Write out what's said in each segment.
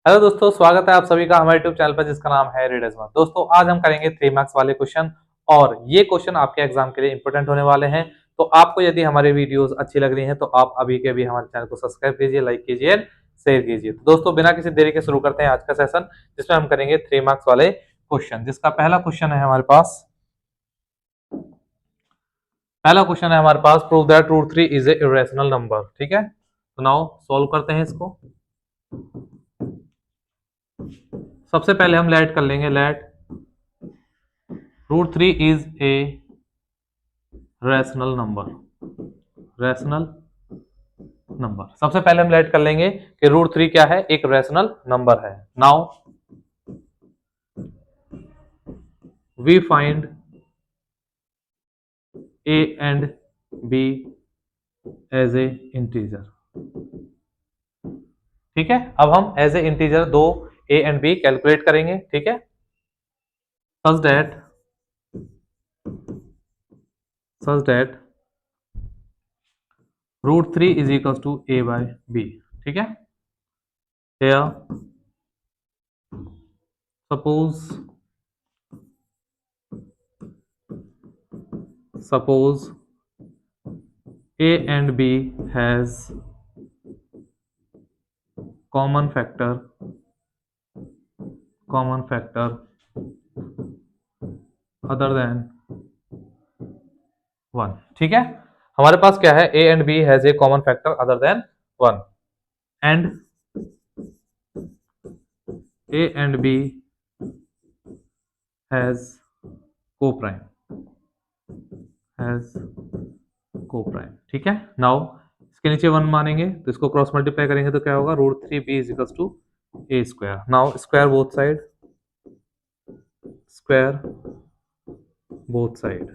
Hello दोस्तों, स्वागत है आप सभी का हमारे यूट्यूब चैनल पर जिसका नाम है रीडर्स मंथ। दोस्तों आज हम करेंगे 3 मार्क्स वाले क्वेश्चन और ये क्वेश्चन आपके एग्जाम के लिए इंपॉर्टेंट होने वाले हैं। तो आपको यदि हमारी वीडियोस अच्छी लग रही हैं तो आप अभी के अभी हमारे चैनल को सब्सक्राइब कीजिए, लाइक कीजिए, शेयर कीजिए। तो दोस्तों बिना किसी देरी के शुरू करते हैं आज का सेशन, जिसमें हम करेंगे 3 मार्क्स वाले क्वेश्चन। जिसका पहला क्वेश्चन है हमारे पास, prove that root 3 is a irrational number. ठीक है, तो नाउ सॉल्व करते हैं इसको। सबसे पहले हम लेट कर लेंगे, let root 3 is a rational number. सबसे पहले हम लेट कर लेंगे कि रूट 3 क्या है, एक रैशनल नंबर है। Now we find a and b as a integer. ठीक है, अब हम एज ए इंटीजर दो ए एंड बी कैलकुलेट करेंगे। ठीक है, such that root 3 is equal to a by b. ठीक है, here suppose a and b has common factor other than 1। ठीक है, हमारे पास क्या है, a and b has a common factor other than 1 and a and b has co-prime। ठीक है, नाउ इसके नीचे 1 मानेंगे तो इसको क्रॉस मल्टीप्लाई करेंगे तो क्या होगा, root 3 b is equal to a square. Now square both side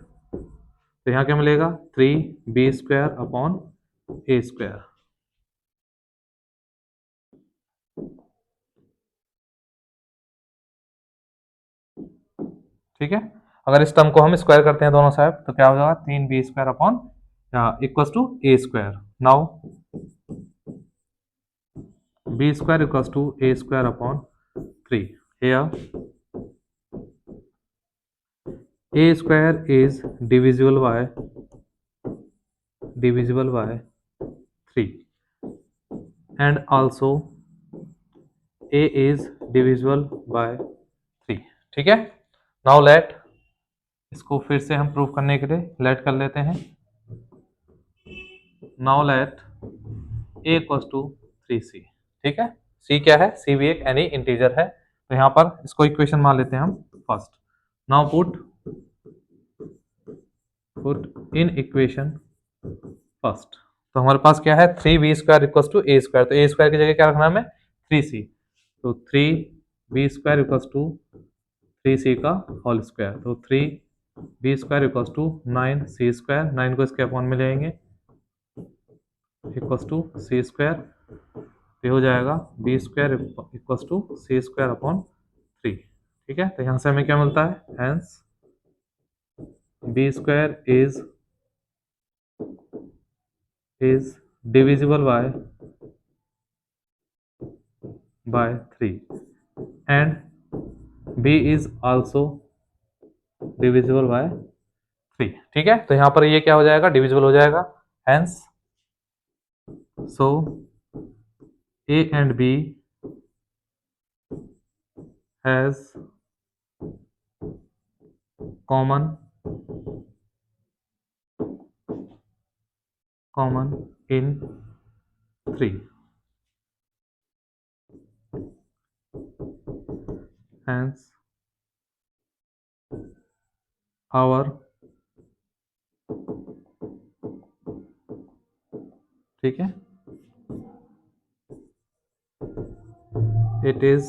तो यहाँ क्या मिलेगा, 3b स्क्वायर अपॉन ए स्क्वायर। ठीक है, अगर इस टर्म को हम स्क्वायर करते हैं दोनों साइड तो क्या हो जाएगा, 3b square upon equals to a square. Now b square equals to a square upon 3। Here a square is divisible by 3 and also a is divisible by 3। ठीक है, नाउ लेट इसको फिर से हम प्रूव करने के लिए लेट कर लेते हैं। Now let a equals to 3c। ठीक है, c क्या है, c भी एक एनी इंटीजर है तो यहाँ पर इसको इक्वेशन मान लेते हैं हम first. Now put in equation first, तो हमारे पास क्या है, 3b square equals to a square. तो ए स्क्वायर की जगह क्या रखना है हमें, 3c। तो 3b square equals to 3c का होल स्क्वायर। तो 3b square equals to 9c square, 9 को इसके अपॉन में ले आएंगे इक्वल्स टू c स्क्वायर। ये हो जाएगा b square equals to c square upon 3। ठीक है, तो यहाँ से हमें क्या मिलता है, hence b square is divisible by 3 and b is also divisible by 3। ठीक है, तो यहां पर ये क्या हो जाएगा, डिविजिबल हो जाएगा। Hence so a and b has common in 3। hence our ठीक है, it is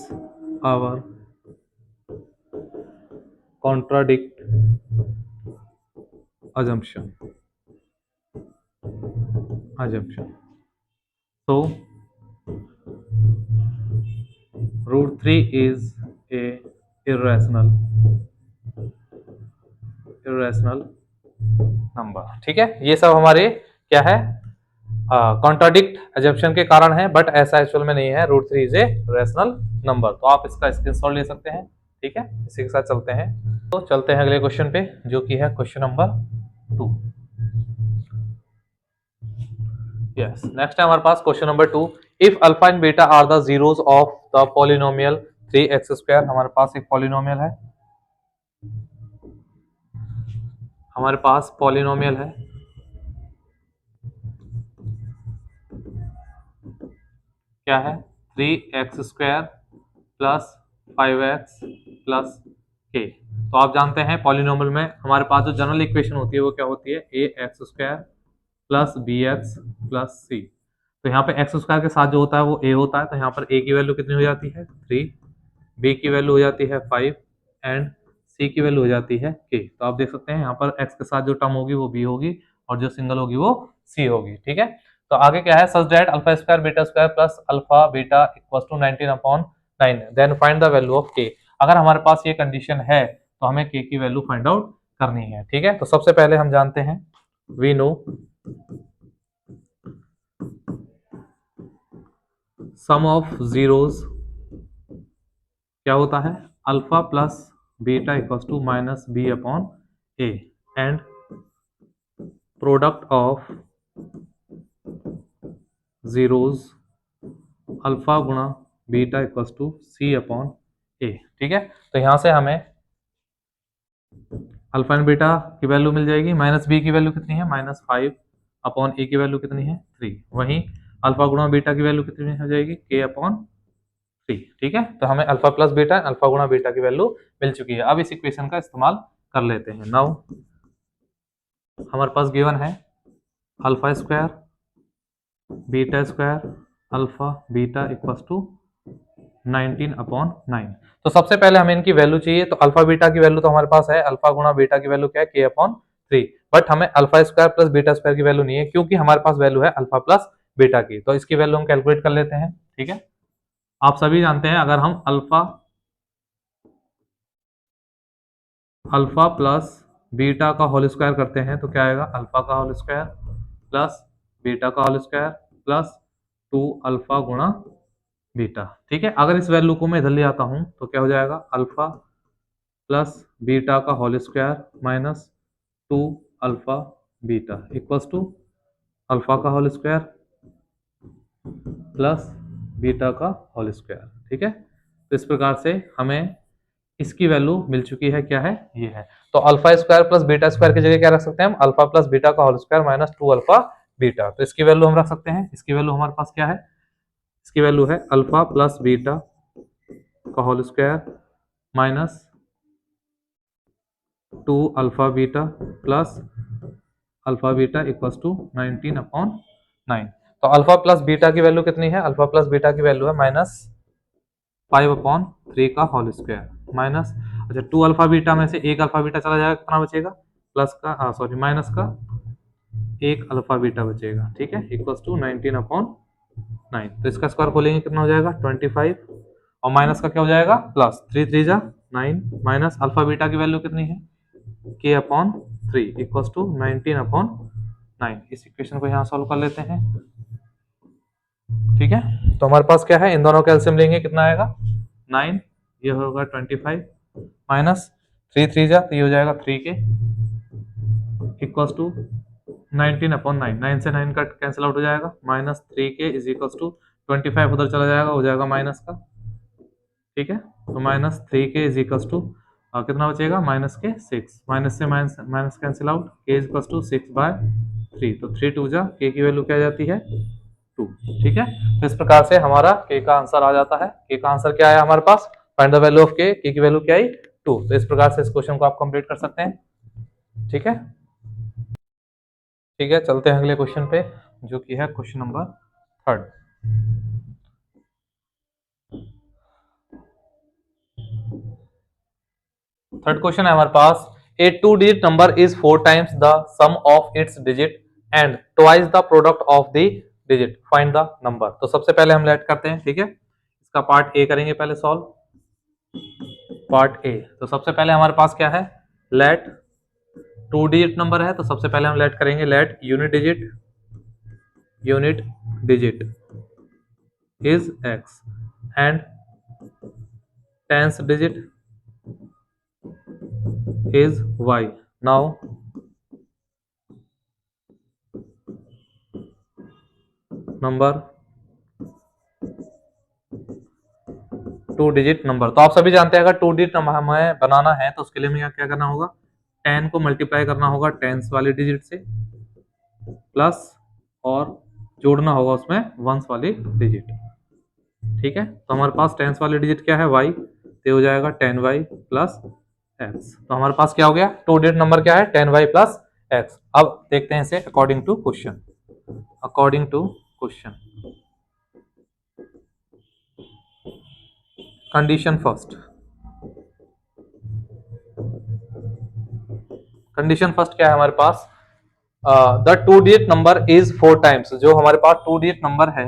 our contradict assumption। so root 3 is a irrational number. ठीक है, ये सब हमारे क्या है, कॉन्ट्राडिक्ट अजम्पशन के कारण है, बट ऐसा एक्चुअल में नहीं है। Root 3 is a rational number. तो आप इसका स्क्रीनशॉट ले सकते हैं। ठीक है, इसी के साथ चलते हैं। तो चलते हैं अगले क्वेश्चन पे, जो कि है क्वेश्चन नंबर 2। यस, नेक्स्ट है हमारे पास question number 2। If alpha and beta are the zeros of the polynomial 3x²। हमारे पास एक पॉलिनोमियल है, हमारे पास पॉलिनोमियल है, क्या है, 3x² plus 5x plus k। तो आप जानते हैं पॉलिनोमियल में हमारे पास जो जनरल इक्वेशन होती है वो क्या होती है, ax² plus bx plus c। तो यहाँ पे x² के साथ जो होता है वो a होता है, तो यहाँ पर a की वैल्यू कितनी हो जाती है 3, b की वैल्यू हो जाती है 5 एंड c की वैल्यू हो जाती है k। तो आप देख सकते हैं यहाँ पर x के साथ जो टर्म होगी वो b होगी और जो सिंगल होगी वो c होगी। ठीक है, तो आगे क्या है, such that α² β² plus alpha beta equals to 19/9, then find the value of k। अगर हमारे पास ये कंडीशन है तो हमें k की वैल्यू फाइंड आउट करनी है। ठीक है, तो सबसे पहले हम जानते हैं, we know sum of zeros क्या होता है, alpha plus beta equals to minus b upon a and product of zeros alpha गुणा beta equals to c upon a। ठीक है, तो यहां से हमें अल्फा एंड बीटा की वैल्यू मिल जाएगी, माइनस b की वैल्यू कितनी है, -5 अपॉन a की वैल्यू कितनी है 3, वहीं अल्फा गुणा बीटा की वैल्यू कितनी हो जाएगी k अपॉन 3। ठीक है, तो हमें अल्फा प्लस बीटा अल्फा गुणा बीटा की वैल्यू मिल चुकी है। अब इस इक्वेशन का इस्तेमाल कर लेते हैं। नाउ हमारे पास गिवन है α² β² अल्फा बीटा इक्वल्स टू 19/9। तो सबसे पहले हमें इनकी वैल्यू चाहिए, तो अल्फा बीटा की वैल्यू तो हमारे पास है, अल्फा गुणा बीटा की वैल्यू क्या है k/3, बट हमें α² प्लस β² की वैल्यू नहीं है, क्योंकि हमारे पास वैल्यू है अल्फा प्लस बीटा की। तो इसकी वैल्यू हम कैलकुलेट कर लेते हैं। ठीक है, आप सभी जानते हैं अगर हम अल्फा प्लस बीटा का होल स्क्वायर करते हैं तो क्या आएगा, अल्फा का होल स्क्वायर प्लस बीटा का होल स्क्वायर प्लस 2 अल्फा गुणा बीटा। ठीक है, अगर इस वैल्यू को मैं इधर ले आता हूं तो क्या हो जाएगा, अल्फा प्लस बीटा का whole square minus 2 alpha beta equals to alpha का होल स्क्वायर प्लस बीटा का होल स्क्वायर। ठीक है, तो इस प्रकार से हमें इसकी वैल्यू मिल चुकी है, क्या है, ये है। तो alpha square plus beta square की जगह क्या रख सकते हैं हम, अल्फा प्लस बीटा का whole square minus 2 alpha beta. तो इसकी वैल्यू हम रख सकते हैं, इसकी वैल्यू हमारे पास क्या है, इसकी वैल्यू है अल्फा प्लस बीटा का whole square minus 2 alpha beta plus alpha beta equals to 19/9। तो अल्फा प्लस बीटा की वैल्यू कितनी है, अल्फा प्लस बीटा की वैल्यू है -5/3 का होल स्क्वायर माइनस, अच्छा 2 अल्फा बीटा में से एक अल्फा बीटा चला जाएगा, कितना बचेगा, प्लस का सॉरी माइनस का एक अल्फा बीटा बचेगा। ठीक है, इक्वल्स टू 19/9। तो इसका स्क्वायर खोलेंगे कितना हो जाएगा 25 और माइनस का क्या हो जाएगा प्लस 3 3 जा 9 माइनस अल्फा बीटा की वैल्यू कितनी है k/3 इक्वल्स टू 19/9। इस इक्वेशन को यहाँ सॉल्व कर लेते हैं। ठीक है, तो हमारे पास क्या है, इन दोनों का एलसीएम लेंगे कितना आएगा 9, ये होगा 25 माइनस 3 3 जा तो ये हो जाएगा 3k इक्वल्स टू 19/9। 9 से 9 का कैंसिल आउट हो जाएगा, minus 3k is equals to 25 उधर चला जाएगा, हो जाएगा माइनस का। ठीक है, तो minus 3k is equals to कितना बचेगा माइनस के 6, माइनस से minus minus cancel out, k is equals to 6/3। तो 3 2 जा k की वैल्यू क्या जाती है 2। ठीक है, तो इस प्रकार से हमारा k का आंसर आ जाता है। k का आंसर क्या है हमारे पास, find the value of k, k की वैल्यू क्या आई 2। तो इस प्रकार से इस क्वेश्चन को आप कंप्लीट कर सकते हैं। ठीक है, ठीक है, चलते हैं अगले क्वेश्चन पे, जो कि है क्वेश्चन नंबर 3। थर्ड क्वेश्चन है हमारे पास, a 2 digit number is 4 times the sum of its digit and twice the product of the digit, find the number. तो सबसे पहले हम लेट करते हैं। ठीक है, इसका पार्ट ए करेंगे पहले सॉल्व, पार्ट ए। तो सबसे पहले हमारे पास क्या है, लेट 2 डिजिट नंबर है, तो सबसे पहले हम लेट करेंगे let unit digit is x and tenth digit is y. Now number two digit number, तो आप सभी जानते हैं अगर टू डिजिट नंबर हमें बनाना है तो उसके लिए हमें क्या करना होगा, 10 को मल्टीप्लाई करना होगा टेंस वाली डिजिट से, प्लस और जोड़ना होगा उसमें वंस वाली डिजिट। ठीक है, तो हमारे पास टेंस वाली डिजिट क्या है, y, तो हो जाएगा 10y प्लस एक्स। तो हमारे पास क्या हो गया, टू डिजिट नंबर क्या है, 10y प्लस एक्स। अब देखते हैं इसे according to question. According to question, condition first, condition first क्या है हमारे पास, the two digit number is 4 times, जो हमारे पास टू डिजिट नंबर है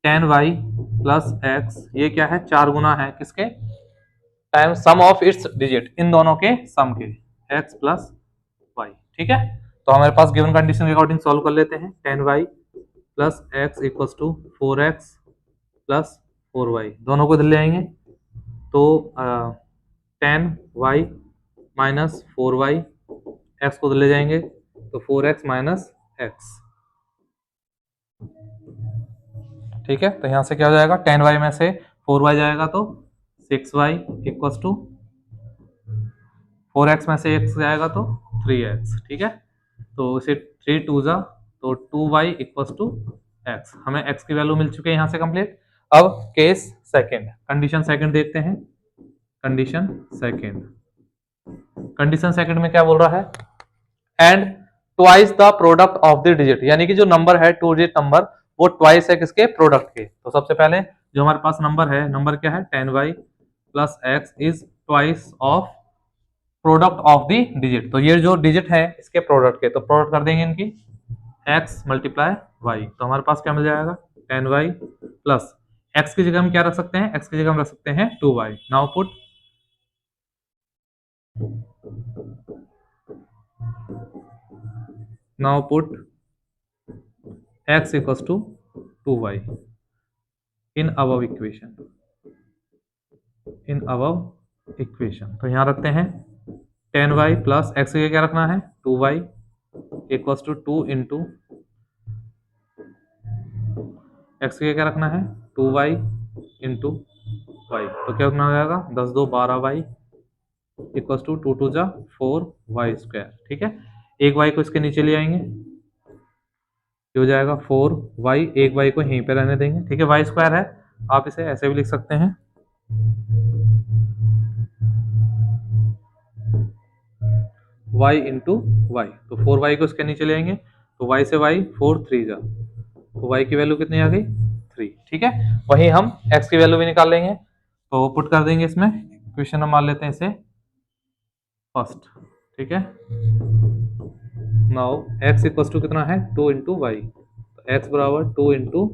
10y प्लस एक्स, ये क्या है, 4 गुना है किसके, time sum of its digit, इन दोनों के सम के, x प्लस वाई। ठीक है, तो हमारे पास गिवन कंडीशन के अकॉर्डिंग सॉल्व कर लेते हैं। 10y plus x equals to 4x plus 4y, दोनों को इधर ले आएंगे तो 10y माइनस 4y, एक्स को ले जाएंगे तो 4x माइनस एक्स। ठीक है, तो यहां से क्या हो जाएगा, 10y में से 4y जाएगा तो 6y इक्वल्स टू 4x में से x जाएगा तो 3x। ठीक है, तो इसे 3 टू जा तो 2y इक्वल्स टू x, हमें x की वैल्यू मिल चुकी है यहां से कंप्लीट। अब केस सेकंड, कंडीशन सेकंड देखते हैं। कंडीशन सेकंड, कंडीशन सेकंड में क्या बोल रहा है, and twice the product of the digit, यानी कि जो नंबर है टू डिजिट नंबर वो ट्वाइस है किसके, प्रोडक्ट के। तो सबसे पहले जो हमारे पास नंबर है, नंबर क्या है, 10y plus x is twice of product of the digit, तो ये जो डिजिट है इसके प्रोडक्ट के, तो प्रोडक्ट कर देंगे इनकी x मल्टीप्लाई y, तो हमारे पास क्या मिल जाएगा, 10y प्लस x की जगह हम क्या रख सकते हैं, x की जगह हम रख सकते हैं 2y। Now put x equals to 2y in above equation, in above equation. तो यहां रखते हैं 10y प्लस एक्स की क्या रखना है, 2y equals to 2 into x की क्या रखना है, 2y इंटू वाई, तो क्या रखना हो जाएगा, 10 2 12y इक्वल्स टू 2 2 जा 4y स्क्वायर। ठीक है, एक y को इसके नीचे ले आएंगे, हो जाएगा 4y, एक y को यहीं पे रहने देंगे। ठीक है, y स्क्वायर है, आप इसे ऐसे भी लिख सकते हैं, y इंटू वाई, तो 4y को इसके नीचे ले आएंगे तो y से y 4 3 जा, तो y की वैल्यू कितनी आ गई, 3। ठीक है, वहीं हम x की वैल्यू भी निकाल लेंगे, तो पुट कर देंगे इसमें, इक्वेशन हम मान लेते हैं इसे फर्स्ट। ठीक है, नाउ x इक्वल्स टू कितना है, 2 इंटू वाई, तो x बराबर 2 इंटू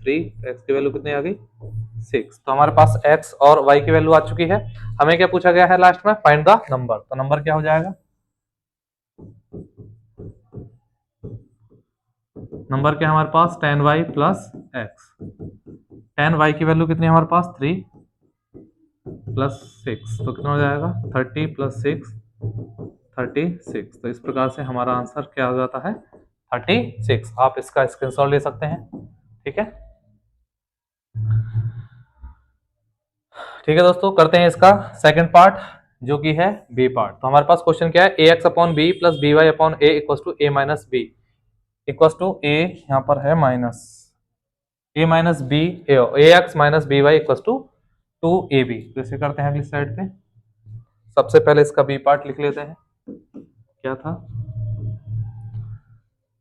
3, एक्स की वैल्यू कितनी आ गई, 6। तो हमारे पास x और y की वैल्यू आ चुकी है। हमें क्या पूछा गया है लास्ट में, फाइंड द नंबर, तो नंबर क्या हो जाएगा, नंबर क्या है हमारे पास, 10y प्लस एक्स, 10y की वैल्यू कितनी है हमारे पास, 3 प्लस 6, तो कितना हो जाएगा, 30 प्लस 6 36। तो इस प्रकार से हमारा आंसर क्या हो जाता है, 36। आप इसका स्क्रीनशॉट ले सकते हैं। ठीक है, ठीक है दोस्तों, करते हैं इसका सेकंड पार्ट जो कि है बी पार्ट। तो हमारे पास क्वेश्चन क्या है, a x upon b plus b y upon a equal to a minus b, equal to a यहाँ पर है minus a minus b, a x minus b y equal to 2ab। तो इसे करते हैं अगली साइड पे, सबसे पहले इसका बी पार्ट लिख लेते हैं। क्या था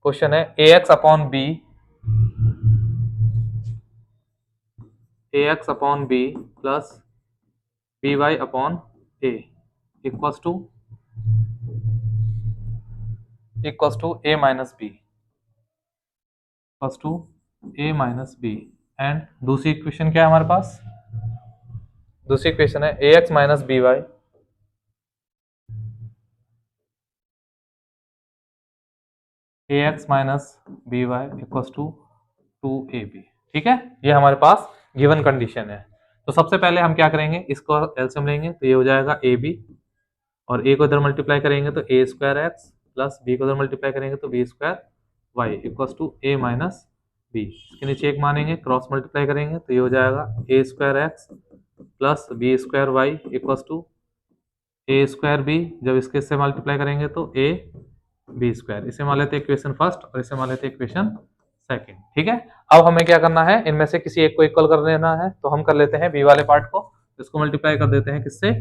क्वेश्चन है, a x upon b, a x upon b plus b y upon a equals to a minus b, equals to a minus b. And दूसरी इक्वेशन क्या है हमारे पास, दूसरी इक्वेशन है a x minus b y, a x minus b y equals to 2ab। ठीक है, ये हमारे पास गिवन कंडीशन है। तो सबसे पहले हम क्या करेंगे, इसको एलसीएम लेंगे तो ये हो जाएगा ए बी, और ए को इधर मल्टीप्लाई करेंगे तो a square x plus b को इधर मल्टीप्लाई करेंगे तो b square y equals to a minus b. इसके नीचे एक मानेंगे, क्रॉस मल्टीप्लाई करेंगे तो ये हो जाएगा a square x plus b square y equals to a square b, जब इसके से मल्टीप्लाई करेंगे तो ए बी स्क्वायर। इसे मान लेते हैं इक्वेशन फर्स्ट और इसे मान लेते हैं इक्वेशन सेकंड। ठीक है, अब हमें क्या करना है, इनमें से किसी एक को इक्वल कर देना है, तो हम कर लेते हैं बी वाले पार्ट को, इसको मल्टीप्लाई कर देते हैं किससे,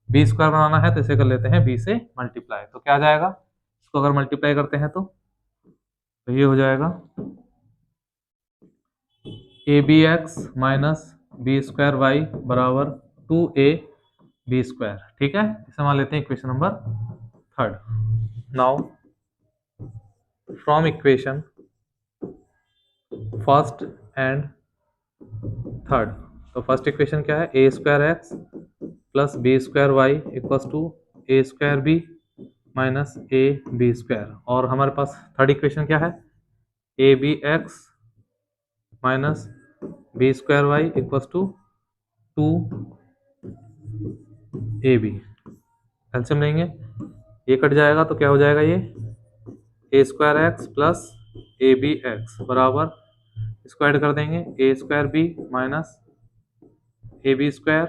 बी स्क्वायर बनाना है तो इसे कर लेते हैं बी से मल्टीप्लाई। तो क्या आ जाएगा, इसको अगर मल्टीप्लाई करते हैं तो ये हो जाएगा a b x minus b square y बराबर 2a बी स्क्वायर। ठीक है, इसे मान लेते हैं equation number third. Now from equation first and third, तो फर्स्ट इक्वेशन क्या है, a square x plus b square y equals to a square b minus A b square, और हमारे पास थर्ड इक्वेशन क्या है, a b x minus b square y equals to 2 a b. LCM लेंगे, ये cut जाएगा तो क्या हो जाएगा, ये a square x plus a b x बराबर, इसको ऐड कर देंगे a square b minus A b square,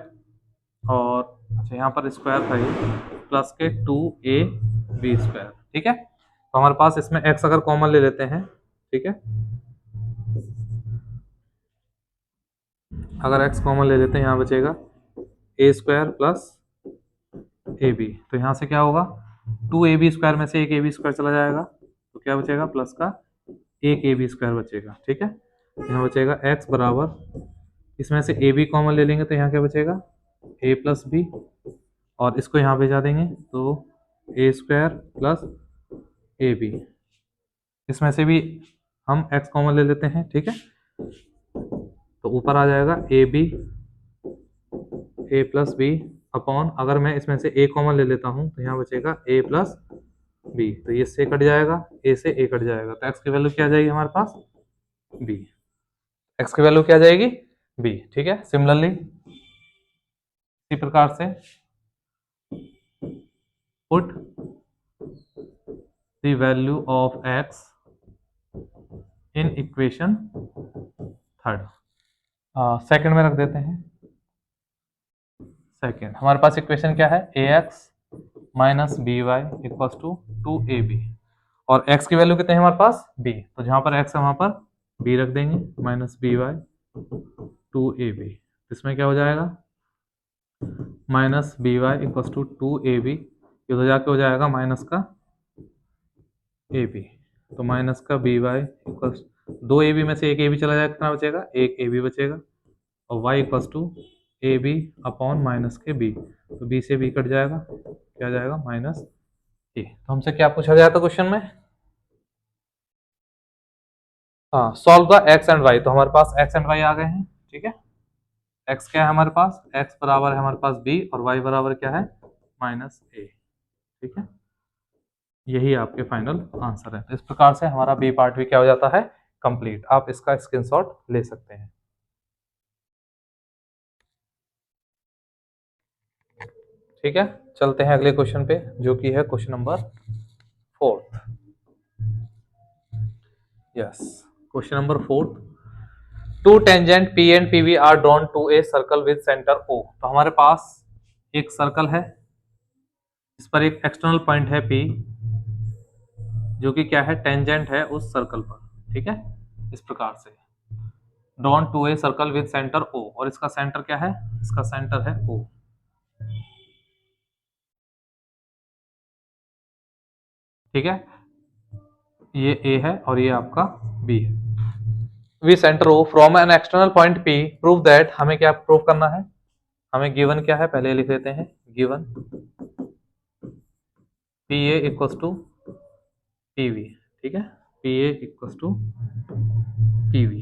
और अच्छा यहाँ पर स्क्वायर था ये, प्लस के 2a बी स्क्वायर। ठीक है, तो हमारे पास इसमें x अगर कॉमन ले लेते हैं, ठीक है, अगर x कॉमन ले लेते हैं यहाँ बचेगा ए स्क्वायर प्लस ए बी, तो यहाँ से क्या होगा, 2ab स्क्वायर में से एक ए बी स्क्वायर चला जाएगा तो क्या बचेगा, प्लस का एक ए बी स्क्वायर बचेगा। ठीक है, यहाँ बचेगा x बराबर, इसमें से ए बी कॉमन ले लेंगे तो यहाँ क्या बचेगा, ए प्लस बी, और इसको यहाँ भेजा देंगे तो a square plus a B, इसमें से भी हम x कॉमन ले लेते हैं। ठीक है, तो ऊपर आ जाएगा a b a plus b upon, अगर मैं इसमें से a कॉमन ले लेता हूँ तो यहाँ बचेगा a प्लस बी, तो ये से कट जाएगा, a से a कट जाएगा, तो x की वैल्यू क्या आ जाएगी हमारे पास, b, x की वैल्यू क्या आ जाएगी, b। ठीक है, सिमिलरली इसी प्रकार से put the value of x in equation third, second में रख देते हैं। सेकंड हमारे पास इक्वेशन क्या है, a x minus b y equals to 2ab, और x की वैल्यू कितने हैं हमारे पास, b, तो जहां पर x है वहां पर b रख देंगे, माइनस बी वाई 2ab, इसमें क्या हो जाएगा, minus b y equals to 2ab, ये तो जाके हो जाएगा माइनस का ab, तो माइनस का बी वाई इक्वल्स, 2ab में से एक ab चला जाएगा, कितना बचेगा, एक ab बचेगा, और y equals to a b upon minus के b, तो b से b कट जाएगा, क्या जाएगा, माइनस ए। तो हमसे क्या पूछा गया था क्वेश्चन में, हाँ, solve the x and y, तो हमारे पास x एंड y आ गए हैं। ठीक है, x क्या है हमारे पास, x बराबर है हमारे पास b, और y बराबर क्या है, माइनस ए। ठीक है, यही आपके फाइनल आंसर है। इस प्रकार से हमारा बी पार्ट भी क्या हो जाता है, कंप्लीट। आप इसका स्क्रीनशॉट ले सकते हैं। ठीक है, चलते हैं अगले क्वेश्चन पे, जो कि है question number 4। Yes, question number 4, two tangent P and P B are drawn to a circle with centre O. तो हमारे पास एक सर्कल है, इस पर एक एक्सटर्नल पॉइंट है P, जो कि क्या है, टेंजेंट है उस सर्कल पर। ठीक है, इस प्रकार से drawn to a circle with centre O, और इसका सेंटर क्या है, इसका सेंटर है O। ठीक है, ये A है और ये आपका B है। We centre O from an external point P, prove that, हमें क्या प्रूव करना है, हमें गिवन क्या है पहले लिख लेते हैं, given P A equals to P B. ठीक है, P A equals to P B,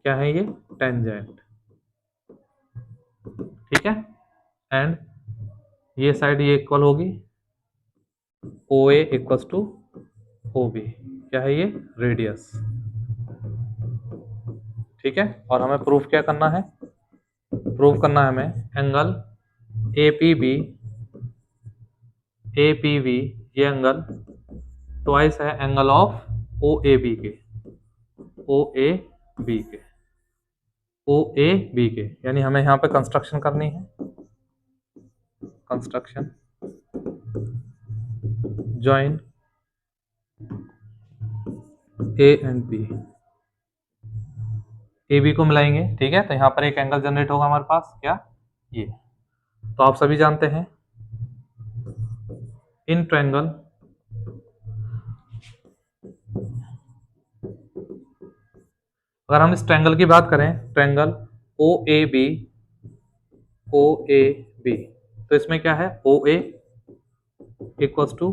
क्या है ये, टेंजेंट। ठीक है, एंड ये साइड ये इक्वल होगी ओ ए इक्वल्स टू ओ बी, क्या है ये, रेडियस। ठीक है, और हमें प्रूफ क्या करना है, प्रूव करना है हमें एंगल APB, APB ये एंगल ट्वाइस है एंगल ऑफ OAB के, OAB के, OAB के, यानी हमें यहाँ पे कंस्ट्रक्शन करनी है, construction join A and B, AB को मिलाएंगे, ठीक है। तो यहाँ पर एक एंगल जनरेट होगा हमारे पास, क्या ये। तो आप सभी जानते हैं इन ट्रायंगल अगर हम इस ट्रायंगल की बात करें, ट्रायंगल OAB, OAB, तो इसमें क्या है OA इक्वल्स टू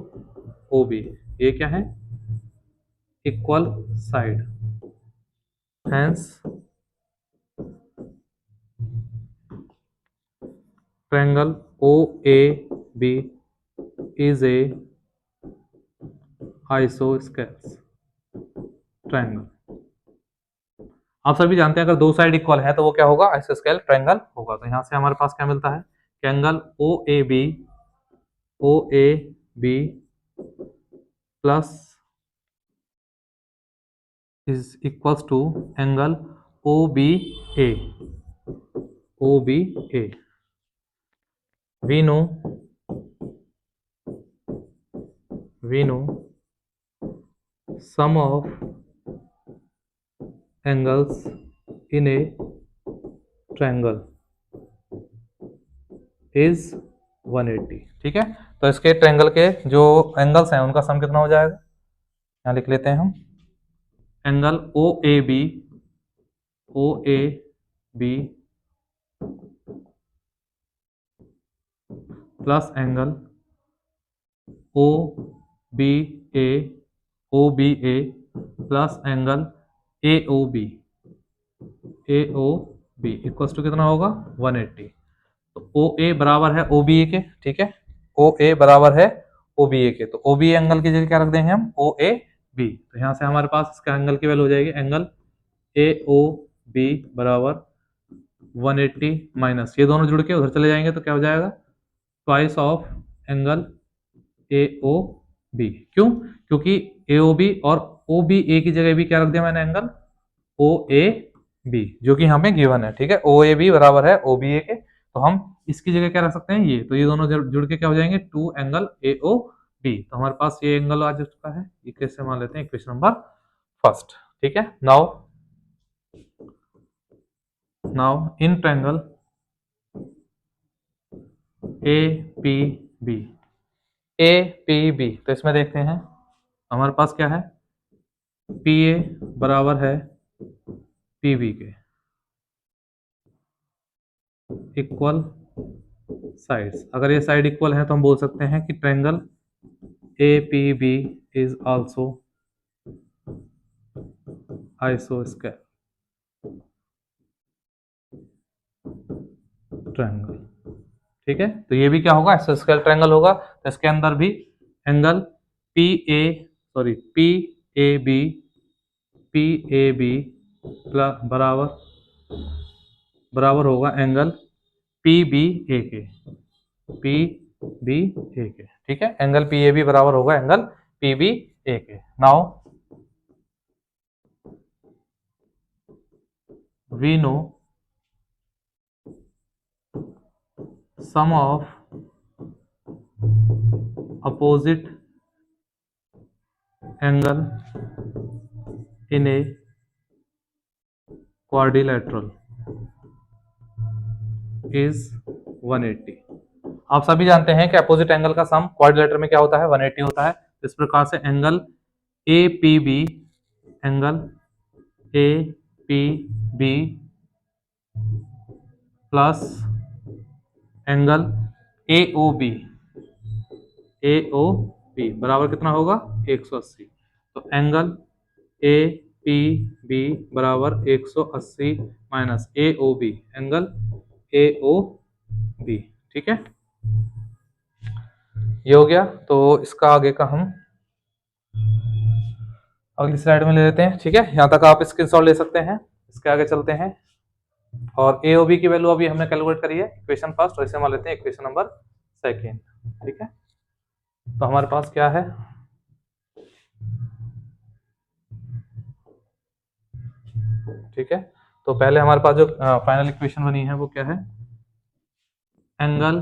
OB, ये क्या है इक्वल side, hence triangle OAB is a isosceles triangle. आप सभी जानते हैं अगर दो साइड इक्वल है तो वो क्या होगा, आइसोस्केल ट्रायंगल होगा। तो यहां से हमारे पास क्या मिलता है कि angle OAB plus is equals to angle OBA, we know sum of angles in a triangle is 180, ठीक है। तो इसके ट्रायंगल के जो एंगल्स हैं उनका सम कितना हो जाएगा, यहाँ लिख लेते हैं हम, angle OAB plus angle OBA plus angle AOB equals to कितना होगा 180। तो OA बराबर है OBA के, ठीक है, OA बराबर है OBA के, तो OBA एंगल की जगह क्या रख देंगे हम OAB। तो यहाँ से हमारे पास इसका एंगल की वैल्यू हो जाएगी एंगल AOB बराबर 180 माइनस, ये दोनों जुड़ के उधर चले जाएंगे तो क्या हो जाएगा ट्वाइस ऑफ एंगल AOB। क्यों, क्योंकि AOB और OBA की जगह भी क्या रख दिया मैंने एंगल OAB, जो कि यहाँ पे गिवन है, ठीक है। OAB बराबर है OBA के, तो हम इसकी जगह क्या रख सकते हैं ये, तो ये दोनों जुड़ के क्या हो जाएंगे 2 एंगल AOB। तो हमारे पास ये एंगल आ चुका है, ये कैसे मान लेते हैं इक्वेशन नंबर फर्स्ट, ठीक है। नाउ इन ट्रायंगल APB, तो इसमें देखते हैं हमारे पास क्या है, PA बराबर है PB के, इक्वल साइड्स। अगर ये साइड इक्वल है तो हम बोल सकते हैं कि ट्रायंगल APB इज आल्सो आइसोस्केल ट्रायंगल, ठीक है। तो ये भी क्या होगा आइसोस्केल ट्रायंगल होगा। तो इसके अंदर भी एंगल PAB प्लस बराबर होगा एंगल PBA के, ठीक है। एंगल PAB बराबर होगा एंगल PBA के। Now we know sum of opposite angle in a quadrilateral is 180। आप सभी जानते हैं कि अपोजिट एंगल का सम क्वाड्रिलेटरल में क्या होता है 180 होता है। इस प्रकार से angle APB plus angle AOB बराबर कितना होगा 180। तो एंगल APB बराबर 180 माइनस AOB एंगल AOB, ठीक है। ये हो गया। तो इसका आगे का हम अगली स्लाइड में ले लेते हैं, ठीक है। यहां तक आप स्क्रीनशॉट ले सकते हैं। इसके आगे चलते हैं। और ए ओ बी की वैल्यू अभी हमने कैलकुलेट करी है इक्वेशन फर्स्ट, और इसे मान लेते हैं इक्वेशन नंबर सेकेंड। ठीक है, तो हमारे पास क्या है, ठीक है, तो पहले हमारे पास जो फाइनल इक्वेशन बनी है वो क्या है, एंगल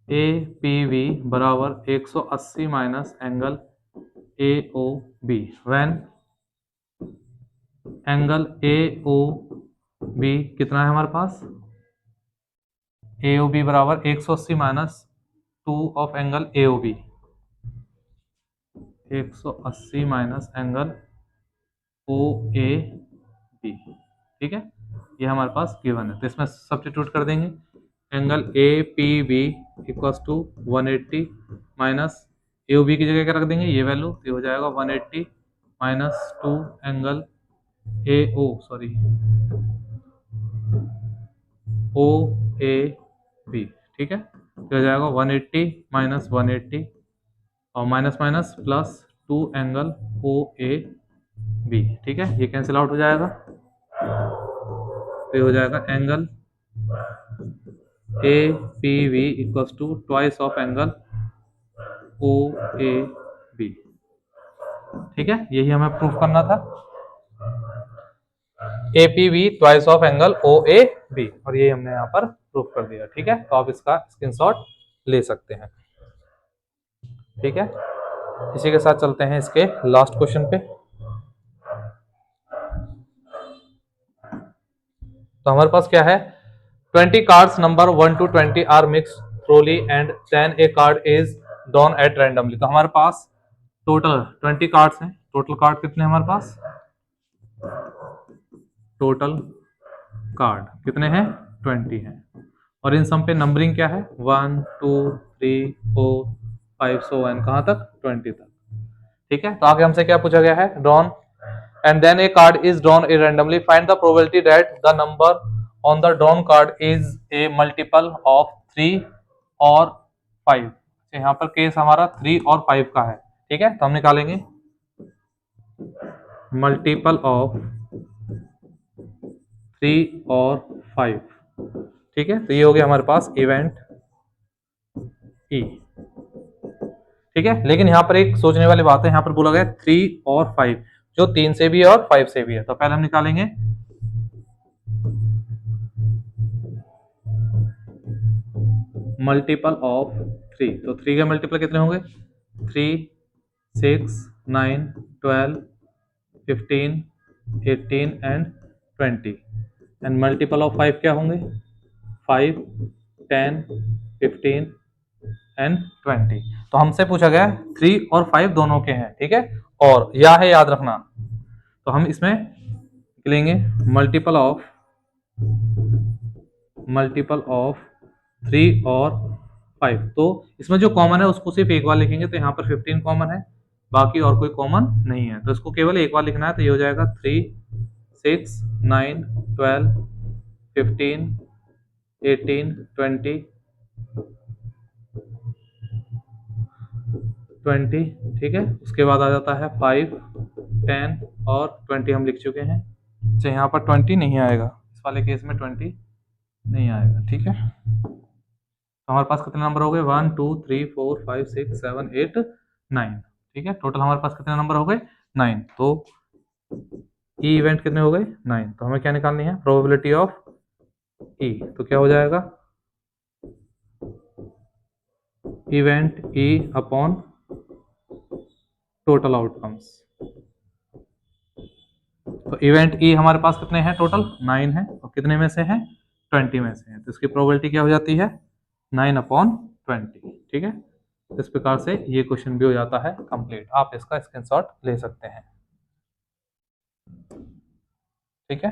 ए पी वी बराबर 180 minus angle A O B when angle A O B कितना है हमारे पास, ए ओ बी बराबर 180 minus 2 of angle A O B, 180 minus angle O A B. ठीक है, ये हमारे पास गिवन है, तो इसमें सब्स्टिट्यूट कर देंगे, angle A P B equals to 180 minus A B की जगह क्या रख देंगे, ये वैल्यू, तो हो जाएगा 180 minus 2 angle A O sorry O A B. ठीक है, तो हो जाएगा 180 माइनस 180 और minus minus plus 2 angle O A B. ठीक है, ये कैंसिल आउट हो जाएगा, तो ये हो जाएगा angle A P B equals to twice of angle O A B. ठीक है, यही हमें प्रूफ करना था, A P B twice of angle O A B, और ये हमने यहाँ पर प्रूफ कर दिया। ठीक है, तो आप इसका स्क्रीनशॉट ले सकते हैं। ठीक है, इसी के साथ चलते हैं इसके लास्ट क्वेश्चन पे। तो हमारे पास क्या है, 20 cards number 1 to 20 are mix thoroughly and then a card is drawn at randomly. तो हमारे पास टोटल 20 कार्ड्स हैं, टोटल कार्ड कितने हमारे पास, टोटल कार्ड कितने हैं, 20 हैं, और इन सब पे नंबरिंग क्या है, 1 2 3 4 5 सो एंड कहाँ तक, 20 तक। ठीक है, तो आगे हमसे क्या पूछा गया है, drawn and then a card is drawn randomly, find the probability that the number on the drawn card is a multiple of 3 और 5। यहाँ पर केस हमारा 3 और 5 का है। ठीक है, तो हम निकालेंगे मल्टीपल ऑफ 3 और 5। ठीक है, तो ये हो गया हमारे पास इवेंट ई। ठीक है, लेकिन यहाँ पर एक सोचने वाली बात है, यहाँ पर बोला गया 3 और 5, जो 3 से भी है और 5 से भी है। तो पहले हम निकालेंगे मल्टीपल ऑफ 3, तो 3 के मल्टीपल कितने होंगे, 3 6 9 12 15 18 एंड 20, एंड मल्टीपल ऑफ 5 क्या होंगे, 5 10 15 एंड 20। तो हमसे पूछा गया 3 और 5 दोनों के हैं। ठीक है, और या है याद रखना, तो हम इसमें निकलेंगे मल्टीपल ऑफ 3 और 5। तो इसमें जो कॉमन है उसको सिर्फ एक बार लिखेंगे, तो यहाँ पर 15 कॉमन है, बाकी और कोई कॉमन नहीं है, तो इसको केवल एक बार लिखना है। तो ये हो जाएगा 3 6 9 12 15 18 20। ठीक है, उसके बाद आ जाता है 5 10 और 20 हम लिख चुके हैं, तो यहाँ पर 20 नहीं आएगा, इस वाले केस में 20 नहीं आएगा। ठीक है, तो हमारे पास कितने नंबर हो गए, 1 2 3 4 5 6 7 8 9। ठीक है, टोटल हमारे पास कितने नंबर हो गए, 9। तो ई इवेंट कितने हो गए, 9। तो हमें क्या निकालनी है, प्रोबेबिलिटी ऑफ ई, तो क्या हो जाएगा, event E upon total outcomes. तो इवेंट ई हमारे पास कितने हैं, टोटल 9 है, और कितने में से हैं, 20 में से है, तो इसकी प्रोबेबिलिटी क्या हो जाती है, 9/20। ठीक है, इस प्रकार से ये क्वेश्चन भी हो जाता है कंप्लीट। आप इसका स्क्रीनशॉट ले सकते हैं। ठीक है।